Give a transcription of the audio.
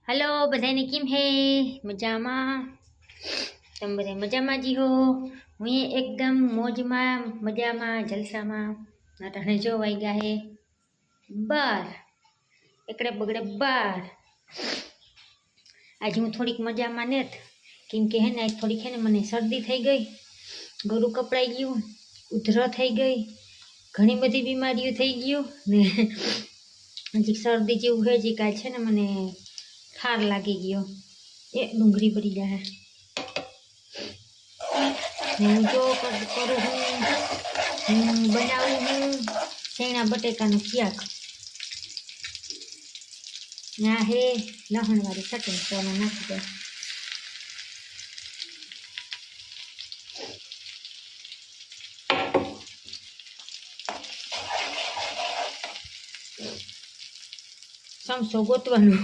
Hello बधाने केम है मजामा तम बधाई मजामा जी हो। हूँ एकदम मौज में मजा में जलसा में अटाणे जो वाई गया है 12 एकड़े बगड़े 12। आज हूँ थोड़ी मजा में ने केम के है ने थोड़ी है ने मने सर्दी थई गई, गरु कपड़ाई गयु, उधर थई गई, घणी बधी बीमारीओ थई गयु ने हजी सर्दी जेवुं है जे काल छे ने मने ठार लागी गयो। ए डूंगरी बड़ी जाए हूँ जो करूँ हूँ बनाऊँ हूँ चैना बटेका नु शाक। यहाँ है लहण वाली चटनी तो नाखी दे। समसो गोतवानुं